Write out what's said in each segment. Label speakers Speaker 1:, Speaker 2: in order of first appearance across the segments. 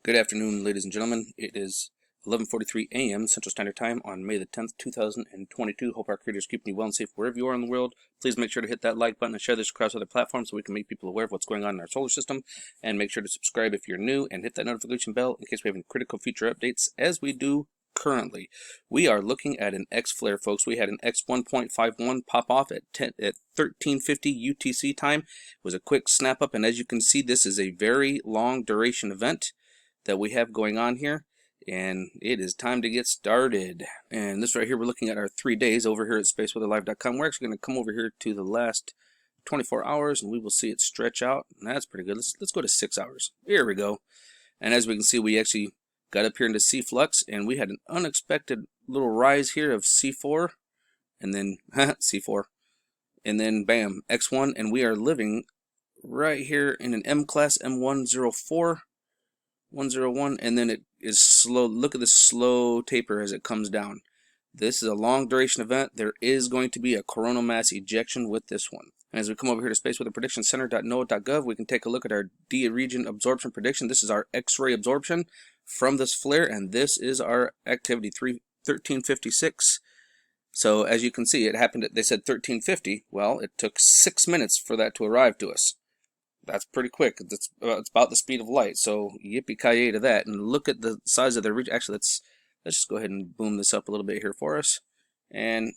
Speaker 1: Good afternoon, ladies and gentlemen. It is 11:43 a.m. Central Standard Time on May the 10th, 2022. Hope our creators keep you well and safe wherever you are in the world. Please make sure to hit that like button and share this across other platforms so we can make people aware of what's going on in our solar system. And make sure to subscribe if you're new and hit that notification bell in case we have any critical feature updates as we do currently. We are looking at an X flare, folks. We had an X 1.51 pop off at 1350 UTC time. It was a quick snap up, and as you can see, this is a very long duration event that we have going on here, and it is time to get started. And this right here, we're looking at our 3 days over here at spaceweatherlive.com. We're actually going to come over here to the last 24 hours and we will see it stretch out, and that's pretty good. Let's go to 6 hours. Here we go. And as we can see, we actually got up here into C flux, and we had an unexpected little rise here of C4, and then C4, and then bam, X1, and we are living right here in an M class M104 101, and then it is slow. Look at the slow taper as it comes down. This is a long duration event. There is going to be a coronal mass ejection with this one. And as we come over here to spaceweatherpredictioncenter.noaa.gov, we can take a look at our D region absorption prediction. This is our X-ray absorption from this flare, and this is our activity 1356. So as you can see, it happened at, they said 1350. Well, it took 6 minutes for that to arrive to us. That's pretty quick. It's about the speed of light. So yippee-ki-yay to that. And look at the size of the region. Actually, let's just go ahead and boom this up a little bit here for us. And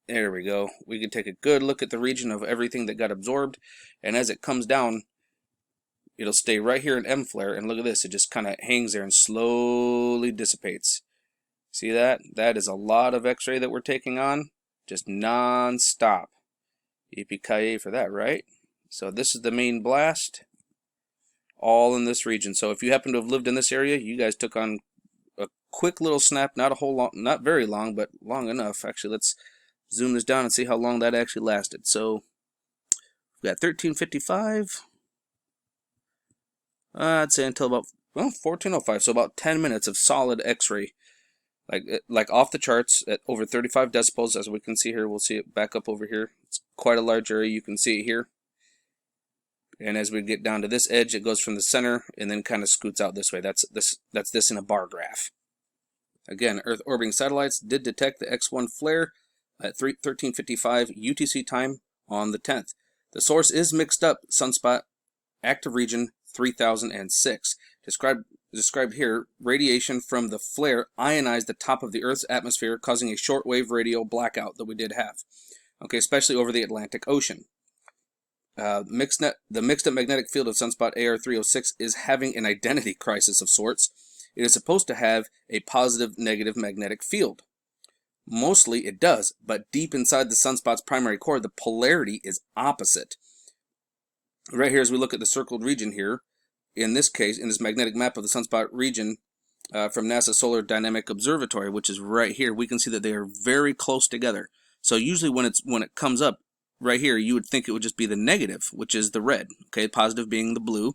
Speaker 1: there we go. We can take a good look at the region of everything that got absorbed. And as it comes down, it'll stay right here in M flare. And look at this. It just kind of hangs there and slowly dissipates. See that? That is a lot of X-ray that we're taking on. Just non-stop. Yippee-ki-yay for that, right? So this is the main blast, all in this region. So if you happen to have lived in this area, you guys took on a quick little snap, not a whole long, not very long, but long enough. Actually, let's zoom this down and see how long that actually lasted. So we've got 1355. I'd say until about 1405. So about 10 minutes of solid X-ray, like off the charts at over 35 decibels, as we can see here. We'll see it back up over here. It's quite a large area. You can see it here. And as we get down to this edge, it goes from the center and then kind of scoots out this way. That's this in a bar graph. Again, Earth orbiting satellites did detect the X1 flare at 1355 UTC time on the 10th. The source is mixed up sunspot, active region 3006. Described here, radiation from the flare ionized the top of the Earth's atmosphere, causing a shortwave radio blackout that we did have. Okay, especially over the Atlantic Ocean. The mixed up magnetic field of sunspot AR306 is having an identity crisis of sorts. It is supposed to have a positive-negative magnetic field. Mostly it does, but deep inside the sunspot's primary core, the polarity is opposite. Right here, as we look at the circled region here, in this case, in this magnetic map of the sunspot region from NASA Solar Dynamic Observatory, which is right here, we can see that they are very close together. So usually when it comes up, right here, you would think it would just be the negative, which is the red, okay, positive being the blue,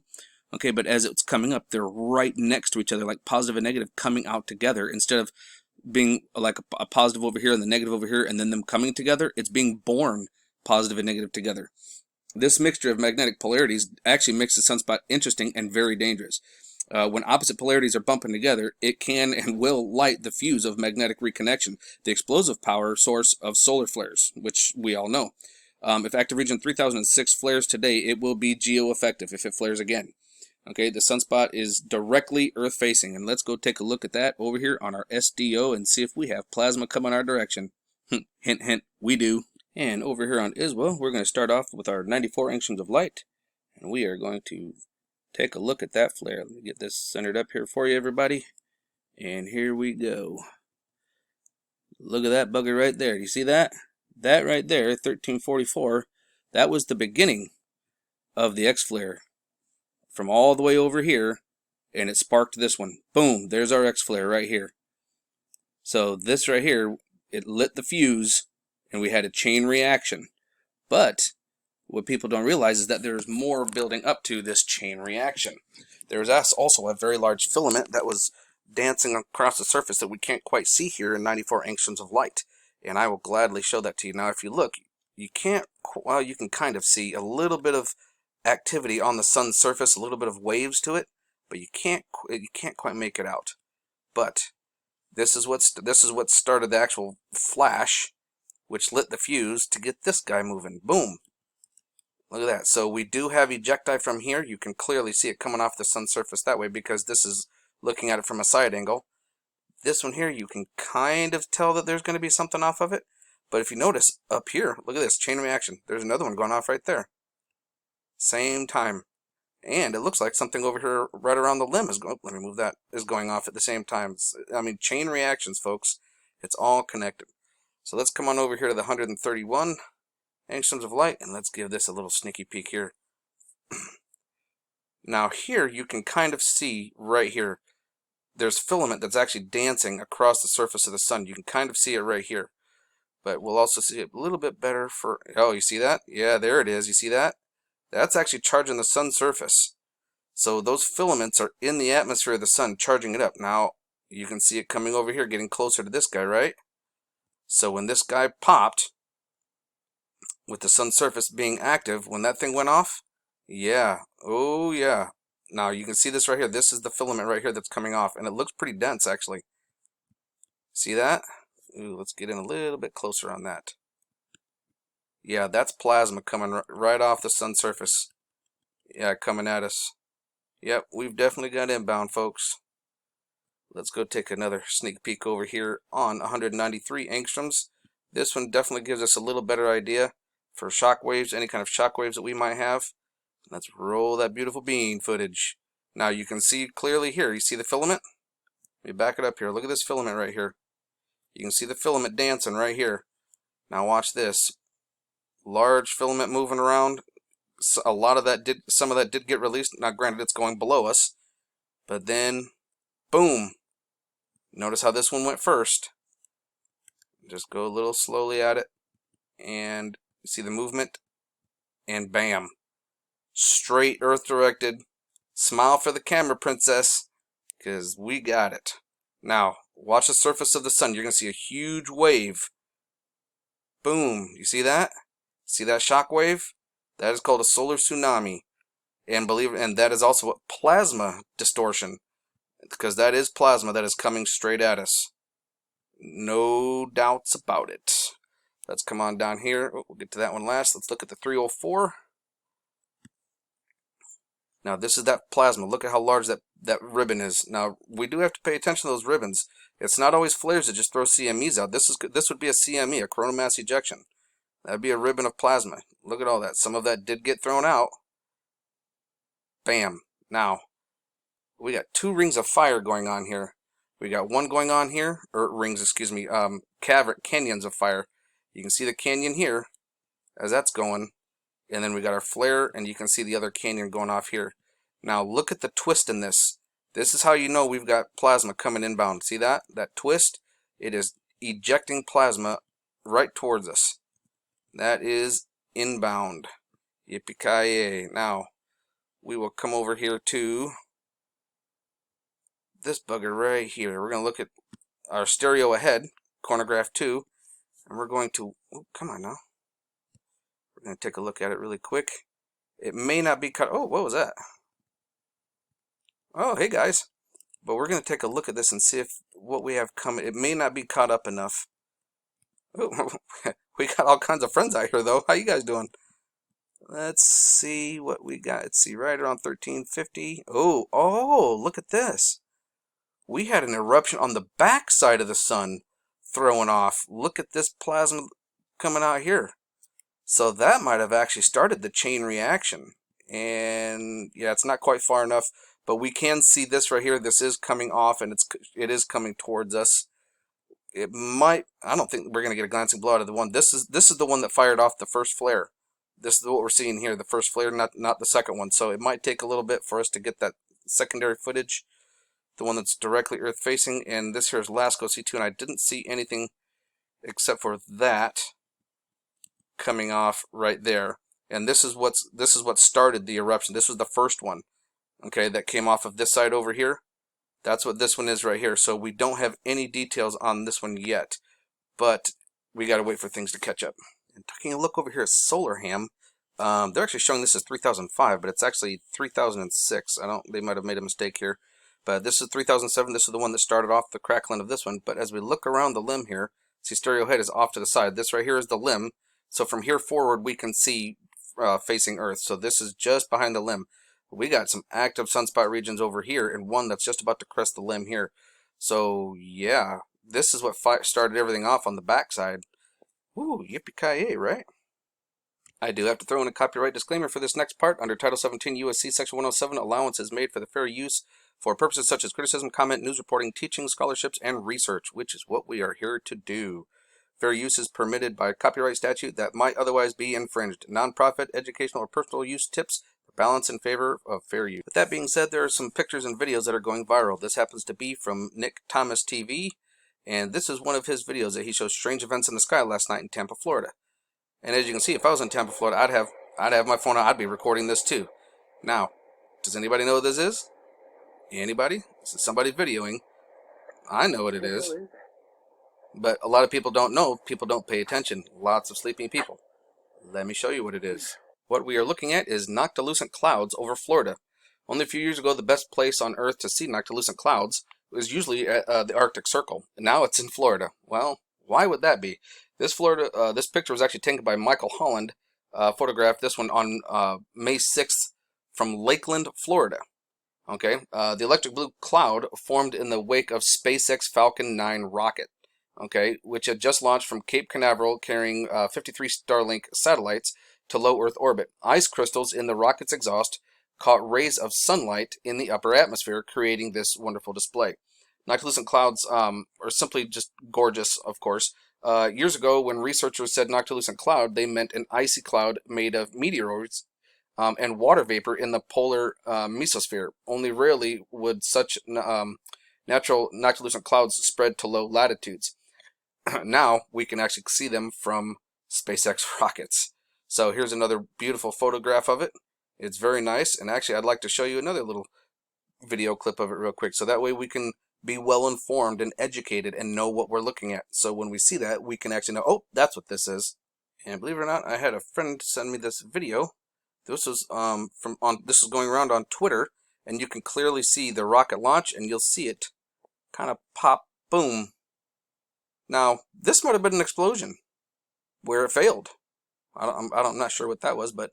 Speaker 1: okay, but as it's coming up, they're right next to each other, like positive and negative coming out together. Instead of being like a positive over here and the negative over here and then them coming together, it's being born positive and negative together. This mixture of magnetic polarities actually makes the sunspot interesting and very dangerous. When opposite polarities are bumping together, it can and will light the fuse of magnetic reconnection, the explosive power source of solar flares, which we all know. If active region 3006 flares today, it will be geo-effective if it flares again. Okay, the sunspot is directly Earth-facing, and let's go take a look at that over here on our SDO and see if we have plasma coming our direction. Hint, hint, we do. And over here on ISWA, we're going to start off with our 94 angstroms of light, and we are going to take a look at that flare. Let me get this centered up here for you, everybody. And here we go. Look at that bugger right there. Do you see that? That right there, 1344, that was the beginning of the X flare from all the way over here, and it sparked this one. Boom, there's our X flare right here. So this right here, it lit the fuse, and we had a chain reaction. But what people don't realize is that there's more building up to this chain reaction. There's also a very large filament that was dancing across the surface that we can't quite see here in 94 angstroms of light. And I will gladly show that to you. Now, if you look, you can kind of see a little bit of activity on the sun's surface, a little bit of waves to it, but you can't quite make it out. But this is what started the actual flash, which lit the fuse to get this guy moving. Boom! Look at that. So we do have ejecti from here. You can clearly see it coming off the sun's surface that way because this is looking at it from a side angle. This one here, you can kind of tell that there's going to be something off of it. But if you notice up here, look at this chain reaction. There's another one going off right there. Same time. And it looks like something over here right around the limb is going, let me move that, is going off at the same time. I mean, chain reactions, folks. It's all connected. So let's come on over here to the 131 angstroms of light, and let's give this a little sneaky peek here. Now here, you can kind of see right here, there's filament that's actually dancing across the surface of the sun. You can kind of see it right here. But we'll also see it a little bit better for, oh, you see that? Yeah, there it is. You see that? That's actually charging the sun's surface. So those filaments are in the atmosphere of the sun, charging it up. Now, you can see it coming over here, getting closer to this guy, right? So when this guy popped, with the sun's surface being active, when that thing went off, yeah, oh yeah. Now, you can see this right here. This is the filament right here that's coming off, and it looks pretty dense, actually. See that? Ooh, let's get in a little bit closer on that. Yeah, that's plasma coming right off the sun's surface. Yeah, coming at us. Yep, we've definitely got inbound, folks. Let's go take another sneak peek over here on 193 angstroms. This one definitely gives us a little better idea for shock waves, any kind of shock waves that we might have. Let's roll that beautiful beam footage. Now you can see clearly here. You see the filament? Let me back it up here. Look at this filament right here. You can see the filament dancing right here. Now watch this. Large filament moving around. A lot of that some of that did get released. Now granted, it's going below us. But then, boom. Notice how this one went first. Just go a little slowly at it. And you see the movement. And bam. Straight earth directed. Smile for the camera, princess. Because we got it. Now, watch the surface of the sun. You're going to see a huge wave. Boom. You see that? See that shock wave? That is called a solar tsunami. And that is also a plasma distortion. Because that is plasma that is coming straight at us. No doubts about it. Let's come on down here. Oh, we'll get to that one last. Let's look at the 304. Now this is that plasma. Look at how large that ribbon is. Now we do have to pay attention to those ribbons. It's not always flares that just throw CMEs out. This would be a CME, a coronal mass ejection. That'd be a ribbon of plasma. Look at all that. Some of that did get thrown out. Bam. Now we got two rings of fire going on here. We got one going on here, or rings, excuse me, canyons of fire. You can see the canyon here as that's going. And then we got our flare, and you can see the other canyon going off here. Now look at the twist in this. This is how you know we've got plasma coming inbound. See that? That twist? It is ejecting plasma right towards us. That is inbound. Yippee-ki-yay. Now, we will come over here to this bugger right here. We're going to look at our stereo ahead, chronograph 2, and we're going to, oh, come on now. We're going to take a look at it really quick. It may not be cut. Oh, what was that? Oh, hey guys. But we're going to take a look at this and see if what we have coming. It may not be caught up enough. Oh, we got all kinds of friends out here, though. How you guys doing? Let's see what we got. Let's see, right around 1350. Oh, look at this. We had an eruption on the back side of the sun throwing off. Look at this plasma coming out here. So that might have actually started the chain reaction. And yeah, it's not quite far enough, but we can see this right here. This is coming off, and it is coming towards us. It might. I don't think we're gonna get a glancing blow out of the one. This is the one that fired off the first flare. This is what we're seeing here, the first flare, not the second one. So it might take a little bit for us to get that secondary footage, the one that's directly Earth facing. And this here is Lasco C2, and I didn't see anything except for that coming off right there. And this is what started the eruption. This was the first one, okay, that came off of this side over here. That's what this one is right here. So we don't have any details on this one yet, but we got to wait for things to catch up. And taking a look over here at Solar Ham, They're actually showing this as 3005, but it's actually 3006. They might have made a mistake here. But this is 3007. This is the one that started off the crackling of this one. But as we look around the limb here, see stereo head is off to the side. This right here is the limb. So from here forward, we can see facing Earth. So this is just behind the limb. We got some active sunspot regions over here, and one that's just about to crest the limb here. So yeah, this is what started everything off on the backside. Woo, yippee-ki-yay, right? I do have to throw in a copyright disclaimer for this next part. Under Title 17 U.S.C. Section 107, allowance is made for the fair use for purposes such as criticism, comment, news reporting, teaching, scholarships, and research, which is what we are here to do. Fair use is permitted by copyright statute that might otherwise be infringed. Nonprofit, educational, or personal use tips are balanced in favor of fair use. With that being said, there are some pictures and videos that are going viral. This happens to be from Nick Thomas TV, and this is one of his videos that he shows strange events in the sky last night in Tampa, Florida. And as you can see, if I was in Tampa, Florida, I'd have my phone out. I'd be recording this too. Now, does anybody know what this is? Anybody? This is somebody videoing. I know what it is. But a lot of people don't know. People don't pay attention. Lots of sleeping people. Let me show you what it is. What we are looking at is Noctilucent Clouds over Florida. Only a few years ago, the best place on Earth to see Noctilucent Clouds was usually at the Arctic Circle. Now it's in Florida. Well, why would that be? This picture was actually taken by Michael Holland. Photographed this one on May 6th from Lakeland, Florida. Okay, the electric blue cloud formed in the wake of SpaceX Falcon 9 rocket. Okay, which had just launched from Cape Canaveral, carrying 53 Starlink satellites to low Earth orbit. Ice crystals in the rocket's exhaust caught rays of sunlight in the upper atmosphere, creating this wonderful display. Noctilucent clouds are simply just gorgeous, of course. Years ago, when researchers said noctilucent cloud, they meant an icy cloud made of meteoroids and water vapor in the polar mesosphere. Only rarely would such natural noctilucent clouds spread to low latitudes. Now we can actually see them from SpaceX rockets. So here's another beautiful photograph of it. It's very nice, and actually I'd like to show you another little video clip of it real quick, so that way we can be well informed and educated and know what we're looking at. So when we see that, we can actually know, oh, that's what this is. And believe it or not, I had a friend send me this video. This was this is going around on Twitter, and you can clearly see the rocket launch, and you'll see it kind of pop, boom. Now, this might have been an explosion where it failed. I'm not sure what that was, but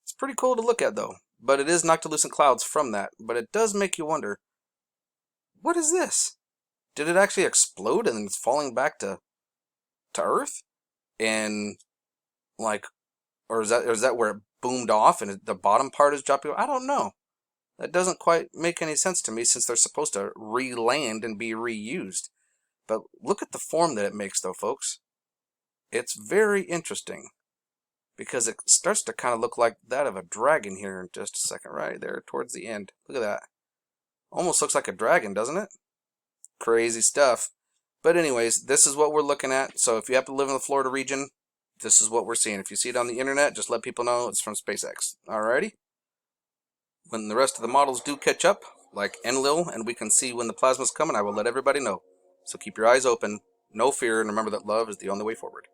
Speaker 1: it's pretty cool to look at, though. But it is Noctilucent Clouds from that. But it does make you wonder, what is this? Did it actually explode and it's falling back to Earth? And like, or is that where it boomed off and the bottom part is dropping? I don't know. That doesn't quite make any sense to me, since they're supposed to re-land and be reused. But look at the form that it makes, though, folks. It's very interesting, because it starts to kind of look like that of a dragon here in just a second, right there towards the end. Look at that. Almost looks like a dragon, doesn't it? Crazy stuff. But anyways, this is what we're looking at. So if you happen to live in the Florida region, this is what we're seeing. If you see it on the internet, just let people know it's from SpaceX. Alrighty? When the rest of the models do catch up, like Enlil, and we can see when the plasma's coming, I will let everybody know. So keep your eyes open, no fear, and remember that love is the only way forward.